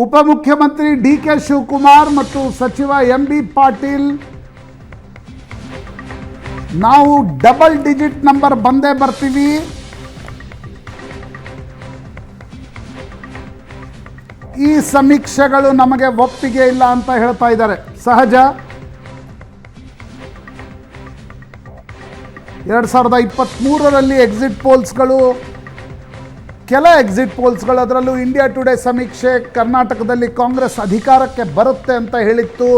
ಉಪಮುಖ್ಯಮಂತ್ರಿ ಡಿ.ಕೆ. ಶಿವಕುಮಾರ್ ಮತ್ತು ಸಚಿವ ಎಂ.ಬಿ. ಪಾಟೀಲ್ ನಾವು ಡಬಲ್ ಡಿಜಿಟ್ ನಂಬರ್ ಬಂದೇ ಬರ್ತೀವಿ, ಈ ಸಮೀಕ್ಷೆಗಳು ನಮಗೆ ಒಪ್ಪಿಗೆ ಇಲ್ಲ ಅಂತ ಹೇಳ್ತಾ ಇದ್ದಾರೆ. ಸಹಜ, 2023ರಲ್ಲಿ ಎಕ್ಸಿಟ್ ಪೋಲ್ಸ್ಗಳು, ಕೆಲ ಎಕ್ಸಿಟ್ ಪೋಲ್ಸ್ಗಳು, ಅದರಲ್ಲೂ ಇಂಡಿಯಾ ಟುಡೇ ಸಮೀಕ್ಷೆ ಕರ್ನಾಟಕದಲ್ಲಿ ಕಾಂಗ್ರೆಸ್ ಅಧಿಕಾರಕ್ಕೆ ಬರುತ್ತೆ ಅಂತ ಹೇಳಿತ್ತು.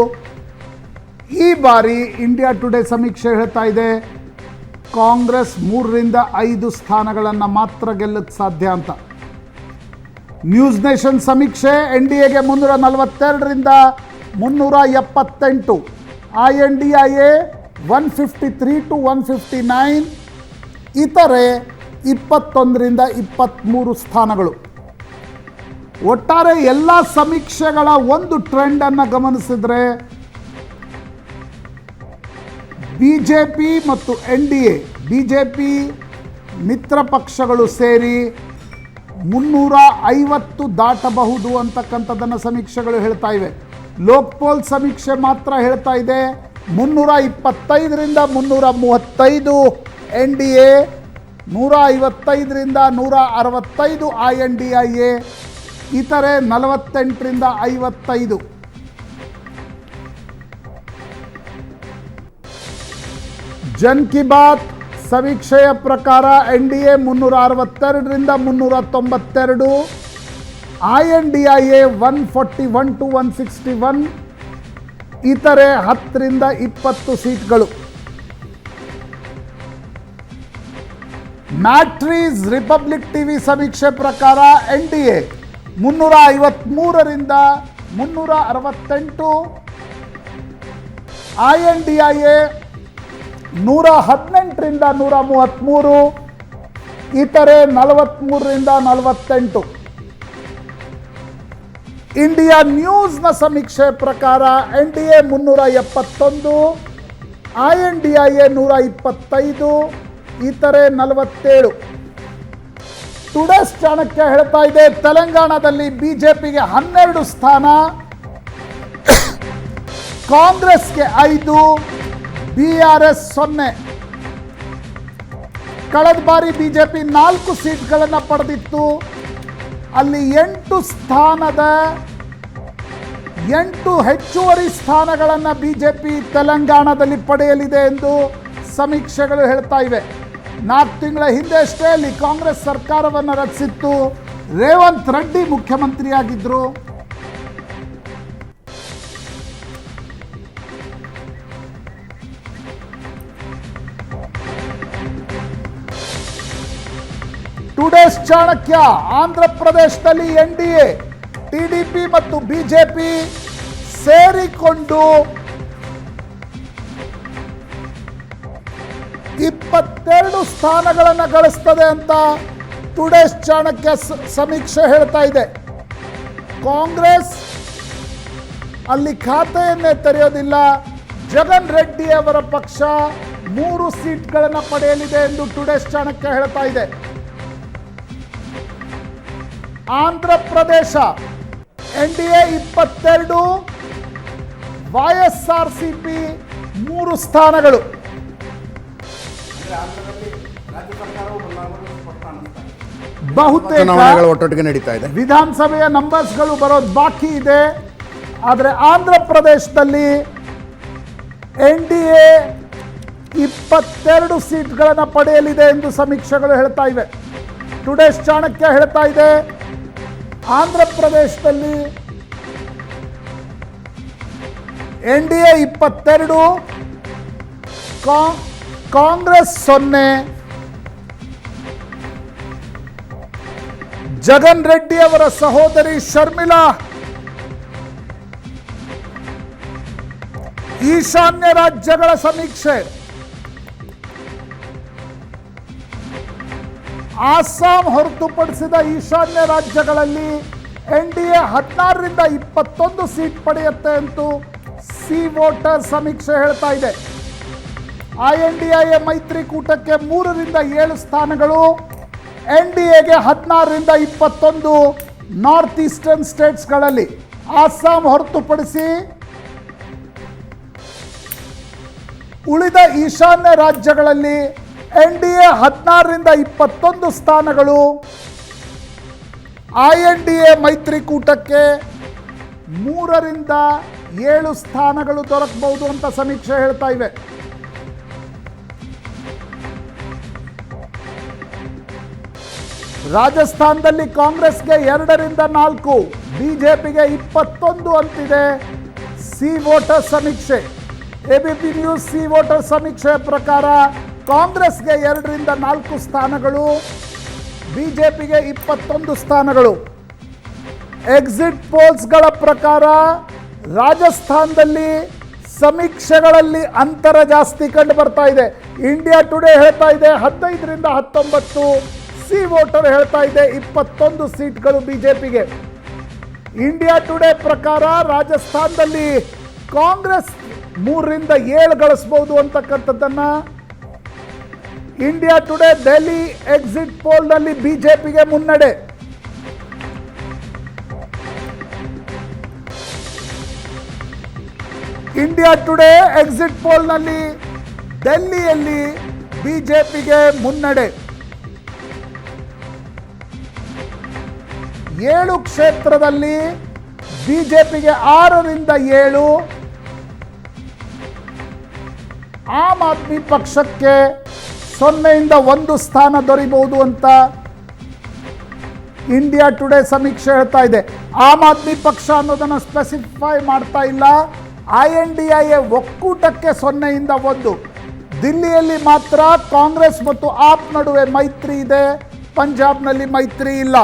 ಈ ಬಾರಿ ಇಂಡಿಯಾ ಟುಡೇ ಸಮೀಕ್ಷೆ ಹೇಳ್ತಾ ಇದೆ ಕಾಂಗ್ರೆಸ್ 3ರಿಂದ 5 ಸ್ಥಾನಗಳನ್ನು ಮಾತ್ರ ಗೆಲ್ಲಕ್ಕೆ ಸಾಧ್ಯ ಅಂತ. ನ್ಯೂಸ್ ನೇಷನ್ ಸಮೀಕ್ಷೆ NDAಗೆ 342ರಿಂದ 378, INDIA 153 to 159, ಇತರೆ 21ರಿಂದ 23 ಸ್ಥಾನಗಳು. ಒಟ್ಟಾರೆ ಎಲ್ಲ ಸಮೀಕ್ಷೆಗಳ ಒಂದು ಟ್ರೆಂಡನ್ನು ಗಮನಿಸಿದರೆ BJP ಮತ್ತು NDA, BJP ಮಿತ್ರ ಪಕ್ಷಗಳು ಸೇರಿ 350 ದಾಟಬಹುದು ಅಂತಕ್ಕಂಥದ್ದನ್ನು ಸಮೀಕ್ಷೆಗಳು ಹೇಳ್ತಾ ಇವೆ. ಲೋಕ್ಪೋಲ್ ಸಮೀಕ್ಷೆ ಮಾತ್ರ ಹೇಳ್ತಾ ಇದೆ 325ರಿಂದ 335 NDA, 155ರಿಂದ 165 INDIA, ಇತರೆ 48ರಿಂದ 55. ಜನ್ ಕಿ ಬಾತ್ ಸಮೀಕ್ಷೆಯ ಪ್ರಕಾರ NDA 362ರಿಂದ 392, INDIA 141 to 161, ಇತರೆ 10ರಿಂದ 20 ಸೀಟ್ಗಳು. ಮ್ಯಾಟ್ರೀಸ್ ರಿಪಬ್ಲಿಕ್ ಟಿವಿ ಸಮೀಕ್ಷೆ ಪ್ರಕಾರ NDA 353ರಿಂದ 368, INDIA 118ರಿಂದ 133, ಇತರೆ 43ರಿಂದ 48. ಇಂಡಿಯಾ ನ್ಯೂಸ್ನ ಸಮೀಕ್ಷೆ ಪ್ರಕಾರ NDA 371, INDIA 125, ಇತರೆ 47. ಟುಡೇಸ್ ಚಾಣಕ್ಯ ಹೇಳ್ತಾ ಇದೆ ತೆಲಂಗಾಣದಲ್ಲಿ BJPಗೆ 12 ಸ್ಥಾನ, ಕಾಂಗ್ರೆಸ್ಗೆ 5, BRS 0. ಕಳೆದ ಬಾರಿ BJP 4 ಸೀಟ್ಗಳನ್ನು ಪಡೆದಿತ್ತು. ಅಲ್ಲಿ 8 ಹೆಚ್ಚುವರಿ ಸ್ಥಾನಗಳನ್ನು BJP ತೆಲಂಗಾಣದಲ್ಲಿ ಪಡೆಯಲಿದೆ ಎಂದು ಸಮೀಕ್ಷೆಗಳು ಹೇಳ್ತಾ ಇವೆ. 4 ತಿಂಗಳ ಹಿಂದೆ ಅಷ್ಟೇ ಅಲ್ಲಿ ಕಾಂಗ್ರೆಸ್ ಸರ್ಕಾರವನ್ನು ರಚಿಸಿತ್ತು. ರೇವಂತ್ ರೆಡ್ಡಿ ಮುಖ್ಯಮಂತ್ರಿಯಾಗಿದ್ದರು. ಟುಡೇಸ್ ಚಾಣಕ್ಯ ಆಂಧ್ರ ಪ್ರದೇಶದಲ್ಲಿ NDA, TDP ಮತ್ತು BJP ಸೇರಿಕೊಂಡು 22 ಸ್ಥಾನಗಳನ್ನು ಗಳಿಸ್ತದೆ ಅಂತ ಟುಡೇಸ್ ಚಾಣಕ್ಯ ಸಮೀಕ್ಷೆ ಹೇಳ್ತಾ ಇದೆ. ಕಾಂಗ್ರೆಸ್ ಅಲ್ಲಿ ಖಾತೆಯನ್ನೇ ತೆರೆಯೋದಿಲ್ಲ. ಜಗನ್ ರೆಡ್ಡಿ ಅವರ ಪಕ್ಷ 3 ಸೀಟ್ಗಳನ್ನು ಪಡೆಯಲಿದೆ ಎಂದು ಟುಡೇಸ್ ಚಾಣಕ್ಯ ಹೇಳ್ತಾ ಇದೆ. ಆಂಧ್ರ ಪ್ರದೇಶ NDA 22, YSRCP 3 ಸ್ಥಾನಗಳು. ಬಹುತೇಕ ಒಟ್ಟೊಟ್ಟಿಗೆ ನಡೀತಾ ಇದೆ. ವಿಧಾನಸಭೆಯ ನಂಬರ್ಸ್ಗಳು ಬರೋದು ಬಾಕಿ ಇದೆ. ಆದರೆ ಆಂಧ್ರ ಪ್ರದೇಶದಲ್ಲಿ NDA 22 ಸೀಟ್ಗಳನ್ನು ಪಡೆಯಲಿದೆ ಎಂದು ಸಮೀಕ್ಷೆಗಳು ಹೇಳ್ತಾ ಇವೆ. ಟುಡೇಸ್ ಚಾಣಕ್ಯ ಹೇಳ್ತಾ ಇದೆ ಆಂಧ್ರ ಪ್ರದೇಶದಲ್ಲಿ NDA 22, ಕಾಂಗ್ರೆಸ್ 0, ಜಗನ್ ರೆಡ್ಡಿ ಅವರ ಸಹೋದರಿ ಶರ್ಮಿಳಾ ಈಶಾನ್ಯ ರಾಜ್ಯಗಳ ಸಮೀಕ್ಷೆ ಆಸಾಂ ಹೊರತುಪಡಿಸಿದ ಈಶಾನ್ಯ ರಾಜ್ಯಗಳಲ್ಲಿ NDA 16ರಿಂದ 21 ಸೀಟ್ ಪಡೆಯುತ್ತೆ ಅಂತೂ ಸಿ ವೋಟರ್ ಸಮೀಕ್ಷೆ ಹೇಳ್ತಾ ಇದೆ. INDIA ಮೈತ್ರಿಕೂಟಕ್ಕೆ 3ರಿಂದ 7 ಸ್ಥಾನಗಳು, NDAಗೆ 16ರಿಂದ 21, ನಾರ್ತ್ ಈಸ್ಟರ್ನ್ ಸ್ಟೇಟ್ಸ್ಗಳಲ್ಲಿ ಅಸ್ಸಾಂ ಹೊರತುಪಡಿಸಿ ಉಳಿದ ಈಶಾನ್ಯ ರಾಜ್ಯಗಳಲ್ಲಿ NDA 16ರಿಂದ 21 ಸ್ಥಾನಗಳು, INDA ಮೈತ್ರಿಕೂಟಕ್ಕೆ 3ರಿಂದ 7 ಸ್ಥಾನಗಳು ದೊರಕಬಹುದು ಅಂತ ಸಮೀಕ್ಷೆ ಹೇಳ್ತಾ ಇವೆ. ರಾಜಸ್ಥಾನದಲ್ಲಿ ಕಾಂಗ್ರೆಸ್ಗೆ 2ರಿಂದ 4, ಬಿಜೆಪಿಗೆ 21 ಅಂತಿದೆ ಸಿ ವೋಟರ್ ಸಮೀಕ್ಷೆ. ABP ನ್ಯೂಸ್ ಸಿ ವೋಟರ್ ಸಮೀಕ್ಷೆಯ ಪ್ರಕಾರ ಕಾಂಗ್ರೆಸ್ಗೆ 2ರಿಂದ 4 ಸ್ಥಾನಗಳು, ಬಿಜೆಪಿಗೆ 21 ಸ್ಥಾನಗಳು. ಎಕ್ಸಿಟ್ ಪೋಲ್ಸ್ಗಳ ಪ್ರಕಾರ ರಾಜಸ್ಥಾನದಲ್ಲಿ ಸಮೀಕ್ಷೆಗಳಲ್ಲಿ ಅಂತರ ಜಾಸ್ತಿ ಕಂಡು ಬರ್ತಾ ಇದೆ. ಇಂಡಿಯಾ ಟುಡೇ ಹೇಳ್ತಾ ಇದೆ 15ರಿಂದ 19, ಸಿ ವೋಟರ್ ಹೇಳ್ತಾ ಇದೆ 21 ಸೀಟ್ಗಳು ಬಿಜೆಪಿಗೆ. ಇಂಡಿಯಾ ಟುಡೇ ಪ್ರಕಾರ ರಾಜಸ್ಥಾನದಲ್ಲಿ ಕಾಂಗ್ರೆಸ್ 3ರಿಂದ 7 ಗಳಿಸಬಹುದು ಅಂತಕ್ಕಂಥದ್ದನ್ನ, ಇಂಡಿಯಾ ಟುಡೇ ದೆಹಲಿ ಎಕ್ಸಿಟ್ ಪೋಲ್ನಲ್ಲಿ ಬಿಜೆಪಿಗೆ ಮುನ್ನಡೆ. ಇಂಡಿಯಾ ಟುಡೇ ಎಕ್ಸಿಟ್ ಪೋಲ್ನಲ್ಲಿ ಡೆಲ್ಲಿಯಲ್ಲಿ ಬಿಜೆಪಿಗೆ ಮುನ್ನಡೆ. 7 ಕ್ಷೇತ್ರದಲ್ಲಿ ಬಿಜೆಪಿಗೆ 6ರಿಂದ 7, ಆಮ್ ಆದ್ಮಿ ಪಕ್ಷಕ್ಕೆ 0ಯಿಂದ 1 ಸ್ಥಾನ ದೊರೆಯಬಹುದು ಅಂತ ಇಂಡಿಯಾ ಟುಡೇ ಸಮೀಕ್ಷೆ ಹೇಳ್ತಾ ಇದೆ. ಆಮ್ ಆದ್ಮಿ ಪಕ್ಷ ಅನ್ನೋದನ್ನು ಸ್ಪೆಸಿಫೈ ಮಾಡ್ತಾ ಇಲ್ಲ. INDA ಒಕ್ಕೂಟಕ್ಕೆ 0ಯಿಂದ 1. ದಿಲ್ಲಿಯಲ್ಲಿ ಮಾತ್ರ ಕಾಂಗ್ರೆಸ್ ಮತ್ತು ಆಪ್ ನಡುವೆ ಮೈತ್ರಿ ಇದೆ, ಪಂಜಾಬ್ನಲ್ಲಿ ಮೈತ್ರಿ ಇಲ್ಲ.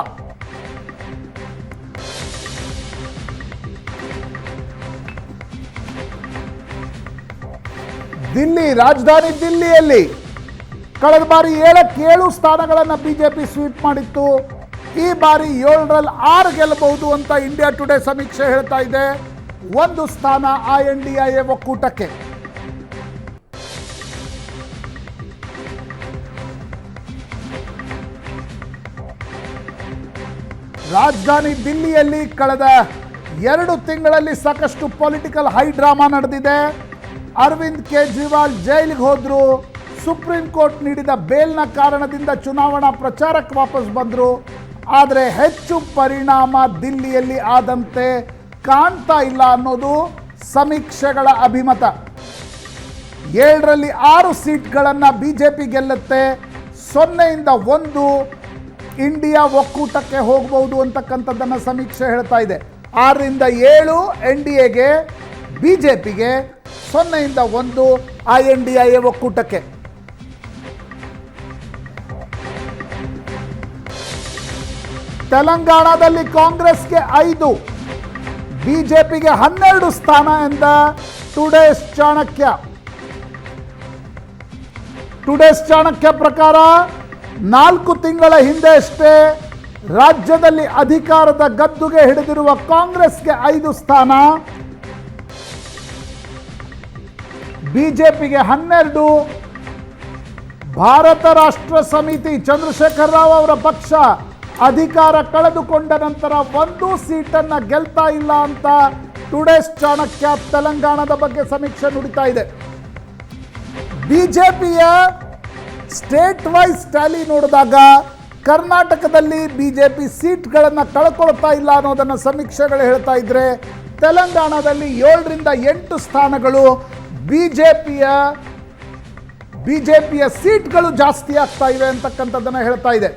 ದಿಲ್ಲಿ, ರಾಜಧಾನಿ ದಿಲ್ಲಿಯಲ್ಲಿ ಕಳೆದ ಬಾರಿ 7 ಸ್ಥಾನಗಳನ್ನು ಬಿಜೆಪಿ ಸ್ವೀಪ್ ಮಾಡಿತ್ತು. ಈ ಬಾರಿ 7ರಲ್ಲಿ 6 ಗೆಲ್ಲಬಹುದು ಅಂತ ಇಂಡಿಯಾ ಟುಡೇ ಸಮೀಕ್ಷೆ ಹೇಳ್ತಾ ಇದೆ. 1 ಸ್ಥಾನ INDA ಒಕ್ಕೂಟಕ್ಕೆ. ರಾಜಧಾನಿ ದಿಲ್ಲಿಯಲ್ಲಿ ಕಳೆದ 2 ತಿಂಗಳಲ್ಲಿ ಸಾಕಷ್ಟು ಪೊಲಿಟಿಕಲ್ ಹೈ ಡ್ರಾಮಾ ನಡೆದಿದೆ. ಅರವಿಂದ್ ಕೇಜ್ರಿವಾಲ್ ಜೈಲಿಗೆ ಹೋದ್ರು, ಸುಪ್ರೀಂ ಕೋರ್ಟ್ ನೀಡಿದ ಬೇಲ್ನ ಕಾರಣದಿಂದ ಚುನಾವಣಾ ಪ್ರಚಾರಕ್ಕೆ ವಾಪಸ್ ಬಂದರು. ಆದರೆ ಹೆಚ್ಚು ಪರಿಣಾಮ ದಿಲ್ಲಿಯಲ್ಲಿ ಆದಂತೆ ಕಾಣ್ತಾ ಇಲ್ಲ ಅನ್ನೋದು ಸಮೀಕ್ಷೆಗಳ ಅಭಿಮತ. 7ರಲ್ಲಿ 6 ಸೀಟ್ಗಳನ್ನು ಬಿಜೆಪಿ ಗೆಲ್ಲುತ್ತೆ, 0ಯಿಂದ 1 ಇಂಡಿಯಾ ಒಕ್ಕೂಟಕ್ಕೆ ಹೋಗಬಹುದು ಅಂತಕ್ಕಂಥದ್ದನ್ನು ಸಮೀಕ್ಷೆ ಹೇಳ್ತಾ ಇದೆ. 6ರಿಂದ 7 NDAಗೆ, ಬಿಜೆಪಿಗೆ, 0ಯಿಂದ 1 INDA ಒಕ್ಕೂಟಕ್ಕೆ. ತೆಲಂಗಾಣದಲ್ಲಿ ಕಾಂಗ್ರೆಸ್ಗೆ 5, ಬಿಜೆಪಿಗೆ 12 ಸ್ಥಾನ ಎಂದ ಟುಡೇಸ್ ಚಾಣಕ್ಯ. ಟುಡೇಸ್ ಚಾಣಕ್ಯ ಪ್ರಕಾರ 4 ತಿಂಗಳ ಹಿಂದೆ ಅಷ್ಟೇ ರಾಜ್ಯದಲ್ಲಿ ಅಧಿಕಾರದ ಗದ್ದುಗೆ ಹಿಡಿದಿರುವ ಕಾಂಗ್ರೆಸ್ಗೆ 5 ಸ್ಥಾನ, ಬಿಜೆಪಿಗೆ 12. ಭಾರತ ರಾಷ್ಟ್ರ ಸಮಿತಿ ಚಂದ್ರಶೇಖರ್ ರಾವ್ ಅವರ ಪಕ್ಷ ಅಧಿಕಾರ ಕಳೆದುಕೊಂಡ ನಂತರ 1 ಸೀಟನ್ನು ಗೆಲ್ತಾ ಇಲ್ಲ ಅಂತ ಟುಡೇಸ್ ಚಾಣಕ್ಯ ತೆಲಂಗಾಣದ ಬಗ್ಗೆ ಸಮೀಕ್ಷೆ ನುಡಿತಾ ಇದೆ. ಬಿಜೆಪಿಯ ಸ್ಟೇಟ್ ವೈಸ್ ಟ್ಯಾಲಿ ನೋಡಿದಾಗ ಕರ್ನಾಟಕದಲ್ಲಿ ಬಿಜೆಪಿ ಸೀಟ್ಗಳನ್ನು ಕಳ್ಕೊಳ್ತಾ ಇಲ್ಲ ಅನ್ನೋದನ್ನು ಸಮೀಕ್ಷೆಗಳು ಹೇಳ್ತಾ ಇದ್ರೆ, ತೆಲಂಗಾಣದಲ್ಲಿ 7ರಿಂದ 8 ಸ್ಥಾನಗಳು ಬಿಜೆಪಿಯ ಸೀಟ್ಗಳು ಜಾಸ್ತಿ ಆಗ್ತಾ ಇವೆ ಅಂತಕ್ಕಂಥದ್ದನ್ನು ಹೇಳ್ತಾ ಇದೆ.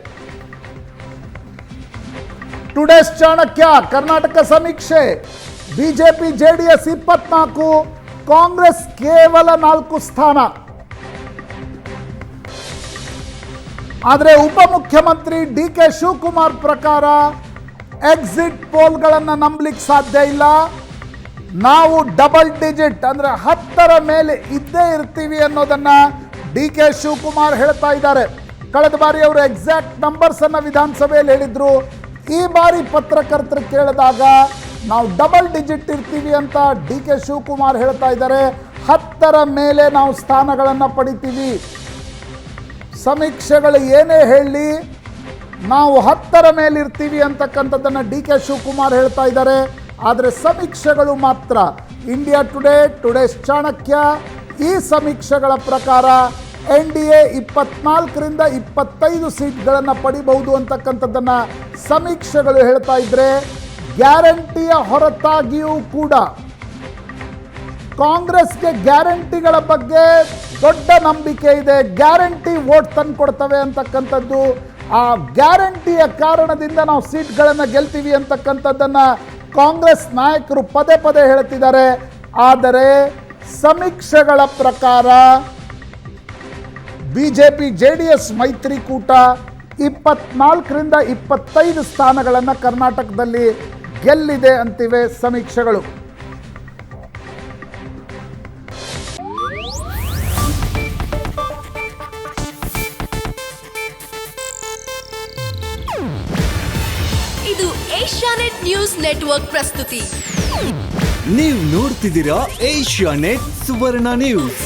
ಟುಡೇಸ್ ಚಾಣಕ್ಯ ಕರ್ನಾಟಕ ಸಮೀಕ್ಷೆ, ಬಿಜೆಪಿ JDS 24, ಕಾಂಗ್ರೆಸ್ ಕೇವಲ 4 ಸ್ಥಾನ. ಆದರೆ ಉಪಮುಖ್ಯಮಂತ್ರಿ DK ಶಿವಕುಮಾರ್ ಪ್ರಕಾರ ಎಕ್ಸಿಟ್ ಪೋಲ್ಗಳನ್ನು ನಂಬಲಿಕ್ಕೆ ಸಾಧ್ಯ ಇಲ್ಲ. ನಾವು ಡಬಲ್ ಡಿಜಿಟ್ ಅಂದರೆ 10ರ ಮೇಲೆ ಇದ್ದೇ ಇರ್ತೀವಿ ಅನ್ನೋದನ್ನ DK ಶಿವಕುಮಾರ್ ಹೇಳ್ತಾ ಇದ್ದಾರೆ. ಕಳೆದ ಬಾರಿ ಅವರು ಎಕ್ಸಾಕ್ಟ್ ನಂಬರ್ಸ್ ಅನ್ನು ವಿಧಾನಸಭೆಯಲ್ಲಿ ಹೇಳಿದ್ರು. ಈ ಬಾರಿ ಪತ್ರಕರ್ತರು ಕೇಳಿದಾಗ ನಾವು ಡಬಲ್ ಡಿಜಿಟ್ ಇರ್ತೀವಿ ಅಂತ DK ಶಿವಕುಮಾರ್ ಹೇಳ್ತಾ ಇದ್ದಾರೆ. 10ರ ಮೇಲೆ ನಾವು ಸ್ಥಾನಗಳನ್ನು ಪಡಿತೀವಿ. ಸಮೀಕ್ಷೆಗಳು ಏನೇ ಹೇಳಿ ನಾವು 10ರ ಮೇಲಿರ್ತೀವಿ ಅಂತಕ್ಕಂಥದ್ದನ್ನು ಡಿ ಕೆ ಶಿವಕುಮಾರ್ ಹೇಳ್ತಾ ಇದ್ದಾರೆ. ಆದರೆ ಸಮೀಕ್ಷೆಗಳು ಮಾತ್ರ ಇಂಡಿಯಾ ಟುಡೇಸ್ ಚಾಣಕ್ಯ ಈ ಸಮೀಕ್ಷೆಗಳ ಪ್ರಕಾರ NDA 24ರಿಂದ 25 ಸೀಟ್ಗಳನ್ನು ಪಡಿಬಹುದು ಅಂತಕ್ಕಂಥದ್ದನ್ನು ಸಮೀಕ್ಷೆಗಳು ಹೇಳ್ತಾ ಇದ್ರೆ, ಗ್ಯಾರಂಟಿಯ ಹೊರತಾಗಿಯೂ ಕೂಡ ಕಾಂಗ್ರೆಸ್ಗೆ ಗ್ಯಾರಂಟಿಗಳ ಬಗ್ಗೆ ದೊಡ್ಡ ನಂಬಿಕೆ ಇದೆ. ಗ್ಯಾರಂಟಿ ವೋಟ್ ತಂದುಕೊಡ್ತವೆ ಅಂತಕ್ಕಂಥದ್ದು, ಆ ಗ್ಯಾರಂಟಿಯ ಕಾರಣದಿಂದ ನಾವು ಸೀಟ್ಗಳನ್ನು ಗೆಲ್ತೀವಿ ಅಂತಕ್ಕಂಥದ್ದನ್ನು ಕಾಂಗ್ರೆಸ್ ನಾಯಕರು ಪದೇ ಪದೇ ಹೇಳ್ತಿದ್ದಾರೆ. ಆದರೆ ಸಮೀಕ್ಷೆಗಳ ಪ್ರಕಾರ ಬಿಜೆಪಿ JDS ಮೈತ್ರಿಕೂಟ 24ರಿಂದ 25 ಸ್ಥಾನಗಳನ್ನು ಕರ್ನಾಟಕದಲ್ಲಿ ಗೆಲ್ಲಿದೆ ಅಂತಿವೆ ಸಮೀಕ್ಷೆಗಳು. ಇದು ಏಷ್ಯಾನೆಟ್ ನ್ಯೂಸ್ ನೆಟ್ವರ್ಕ್ ಪ್ರಸ್ತುತಿ. ನೀವು ನೋಡ್ತಿದ್ದೀರಾ ಏಷ್ಯಾನೆಟ್ ಸುವರ್ಣ ನ್ಯೂಸ್.